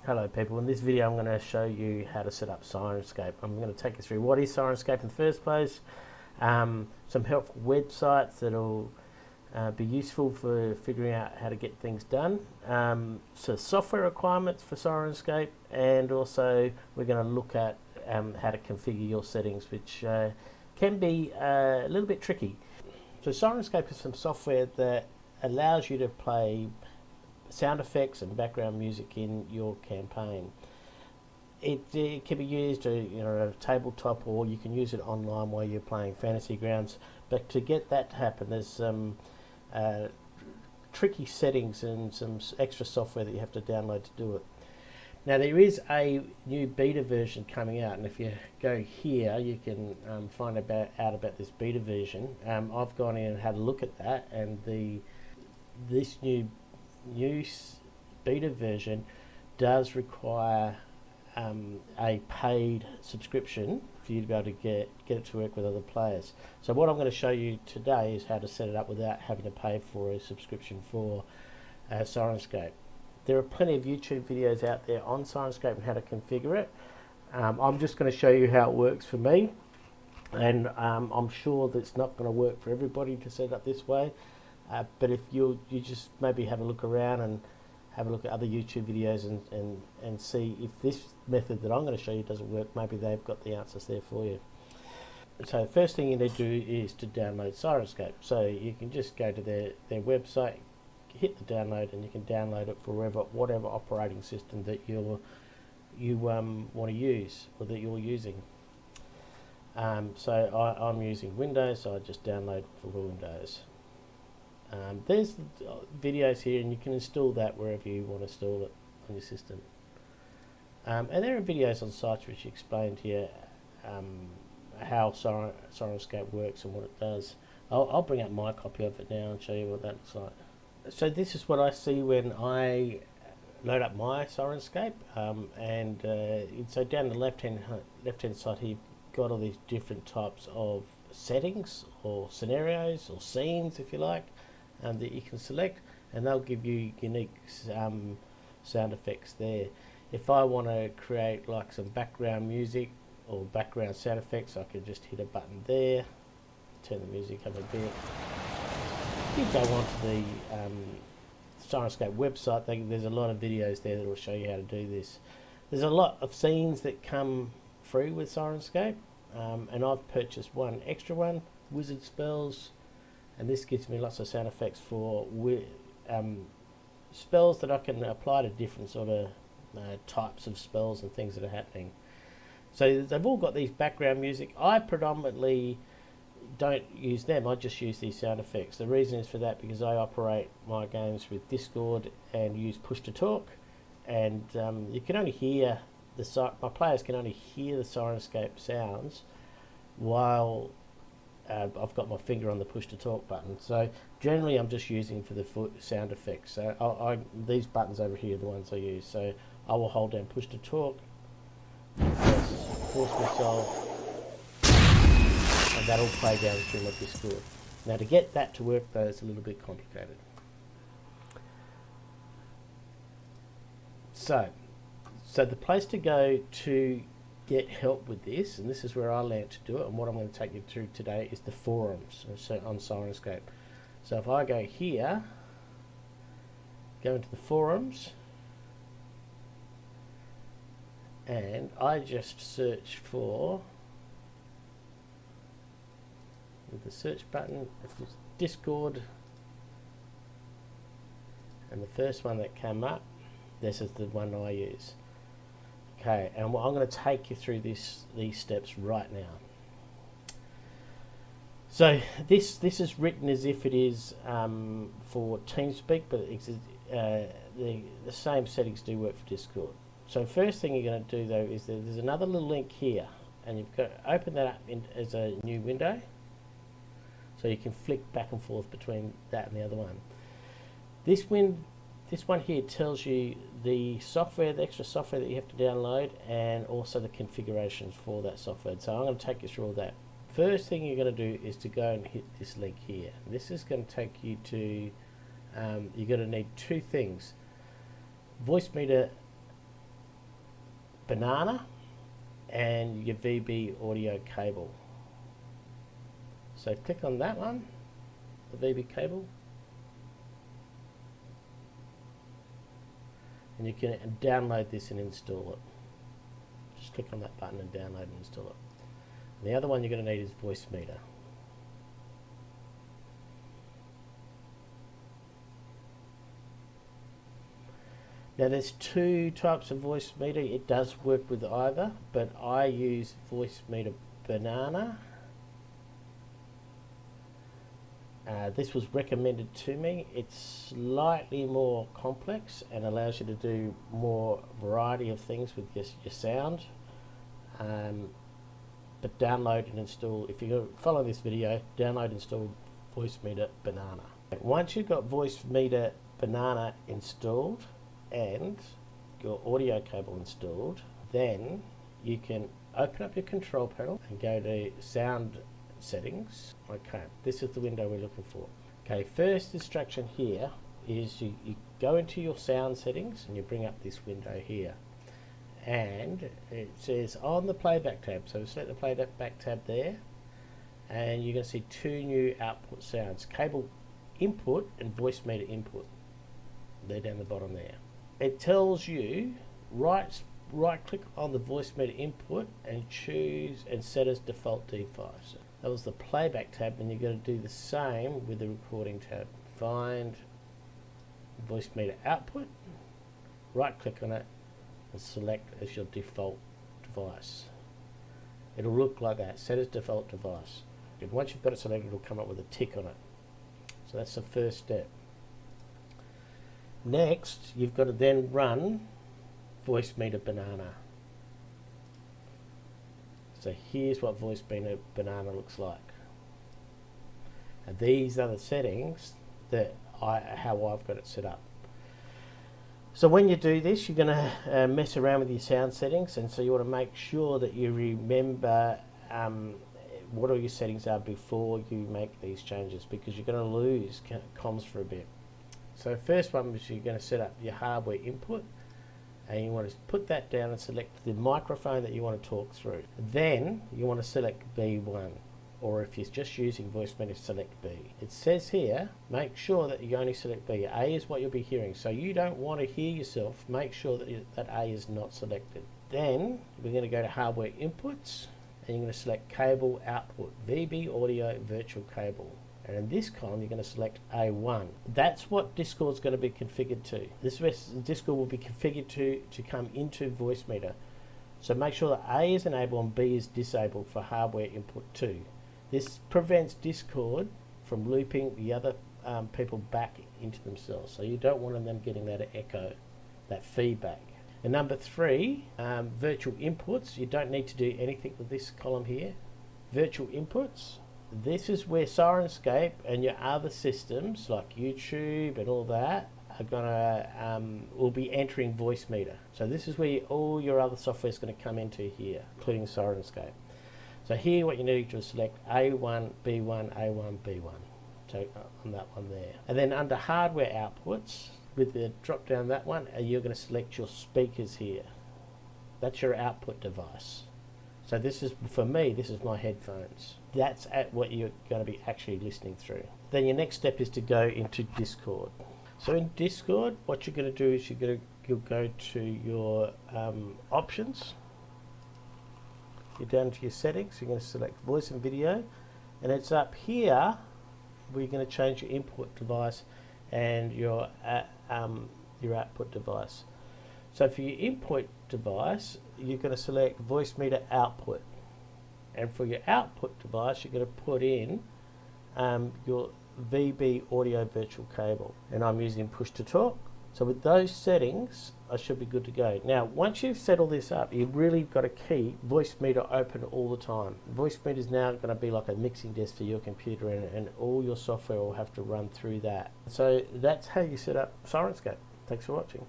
Hello people, in this video I'm going to show you how to set up Syrinscape. I'm going to take you through what is Syrinscape in the first place, some helpful websites that will be useful for figuring out how to get things done, so software requirements for Syrinscape, and also we're going to look at how to configure your settings, which can be a little bit tricky. So Syrinscape is some software that allows you to play sound effects and background music in your campaign. It can be used at a tabletop, or you can use it online while you're playing Fantasy Grounds. But to get that to happen, there's some tricky settings and some extra software that you have to download to do it. Now there is a new beta version coming out, and if you go here you can find out about this beta version. I've gone in and had a look at that, and this new beta version does require a paid subscription for you to be able to get it to work with other players. So what I'm going to show you today is how to set it up without having to pay for a subscription for Syrinscape. There are plenty of YouTube videos out there on Syrinscape and how to configure it. I'm just going to show you how it works for me, and I'm sure that it's not going to work for everybody to set it up this way. But if you just maybe have a look around and have a look at other YouTube videos and see if this method that I'm going to show you doesn't work, maybe they've got the answers there for you. So the first thing you need to do is to download Syrinscape. So you can just go to their website, hit the download, and you can download it for whatever operating system that you want to use, or that you're using. So I'm using Windows, so I just download for Windows. There's videos here, and you can install that wherever you want to install it on your system. And there are videos on sites which explain to you how Syrinscape works and what it does. I'll bring up my copy of it now and show you what that looks like. So this is what I see when I load up my Syrinscape, so down the left hand side here, you've got all these different types of settings or scenarios or scenes, if you like, that you can select, and they'll give you unique sound effects there. If I want to create like some background music or background sound effects, I can just hit a button there, turn the music up a bit. If you go onto the Syrinscape website, there's a lot of videos there that will show you how to do this. There's a lot of scenes that come free with Syrinscape, and I've purchased one extra one, wizard spells, and this gives me lots of sound effects for spells that I can apply to different sort of types of spells and things that are happening. So they've all got these background music. I predominantly don't use them, I just use these sound effects. The reason is for that because I operate my games with Discord and use push to talk, and you can only hear my players can only hear the Syrinscape sounds while I've got my finger on the push to talk button. So generally I'm just using for the sound effects. So these buttons over here are the ones I use. So I will hold down push to talk, force myself, and that'll play down through my Discord. Now to get that to work though, it's a little bit complicated. So the place to go to get help with this, and this is where I learned to do it, and what I'm going to take you through today, is the forums on Syrinscape. So if I go here, go into the forums, and I just search for, with the search button, if it's Discord, and the first one that came up, this is the one I use. Okay, and I'm going to take you through these steps right now. So this is written as if it is for TeamSpeak, but the same settings do work for Discord. So first thing you're going to do though is there's another little link here, and you've got to open that up as a new window, so you can flick back and forth between that and the other one. This one here tells you the extra software that you have to download, and also the configurations for that software. So I'm going to take you through all that. First thing you're going to do is to go and hit this link here. This is going to take you to, you're going to need two things: Voice Meter banana and your VB audio cable. So click on that one, the VB cable, and you can download this and install it. Just click on that button and download and install it. And the other one you're going to need is Voicemeeter. Now there's two types of Voicemeeter. It does work with either, but I use Voicemeeter Banana. This was recommended to me. It's slightly more complex and allows you to do more variety of things with your sound. But download and install, if you follow this video, download and install Voicemeeter Banana. Once you've got Voicemeeter Banana installed and your audio cable installed, then you can open up your control panel and go to sound settings. Okay, this is the window we're looking for. Okay, first instruction here is you go into your sound settings and you bring up this window here, and it says on the playback tab, so select the playback tab there, and you're going to see two new output sounds, cable input and Voicemeeter input. They're down the bottom there. It tells you right click on the Voicemeeter input and choose and set as default device. That was the playback tab, and you're going to do the same with the recording tab. Find Voicemeeter output, right click on it and select as your default device. It'll look like that, set as default device. And once you've got it selected, it'll come up with a tick on it. So that's the first step. Next, you've got to then run Voicemeeter Banana. So here's what Voicemeeter Banana looks like. And these are the settings that how I've got it set up. So when you do this, you're going to mess around with your sound settings, and so you want to make sure that you remember what all your settings are before you make these changes, because you're going to lose comms for a bit. So first one is you're going to set up your hardware input, and you want to put that down and select the microphone that you want to talk through. Then you want to select B1, or if you're just using Voicemeeter, select B. It says here, make sure that you only select B. A is what you'll be hearing, so you don't want to hear yourself. Make sure that A is not selected. Then we're going to go to hardware inputs, and you're going to select cable output, VB audio virtual cable. And in this column, you're going to select A1. That's what Discord's going to be configured to. This Discord will be configured to come into Voicemeeter. So make sure that A is enabled and B is disabled for hardware input 2. This prevents Discord from looping the other people back into themselves. So you don't want them getting that echo, that feedback. And number 3, virtual inputs. You don't need to do anything with this column here. Virtual inputs. This is where Syrinscape and your other systems like YouTube and all that are gonna will be entering Voicemeeter. So this is where all your other software is going to come into here, including Syrinscape. So here what you need to select A1, B1, A1, B1. So on that one there. And then under hardware outputs, with the drop down that one, you're going to select your speakers here. That's your output device. So this is, for me, this is my headphones. That's at what you're going to be actually listening through. Then your next step is to go into Discord. So in Discord, what you're going to do is you'll go to your options. You're down to your settings. You're going to select voice and video, and it's up here where you're going to change your input device and your output device. So for your input device, you're going to select Voicemeeter output, and for your output device, you're going to put in your VB audio virtual cable, and I'm using push to talk. So with those settings, I should be good to go. Now, once you've set all this up, you've really got to keep Voicemeeter open all the time. Voicemeter is now going to be like a mixing desk for your computer, and all your software will have to run through that. So that's how you set up Syrinscape. Thanks for watching.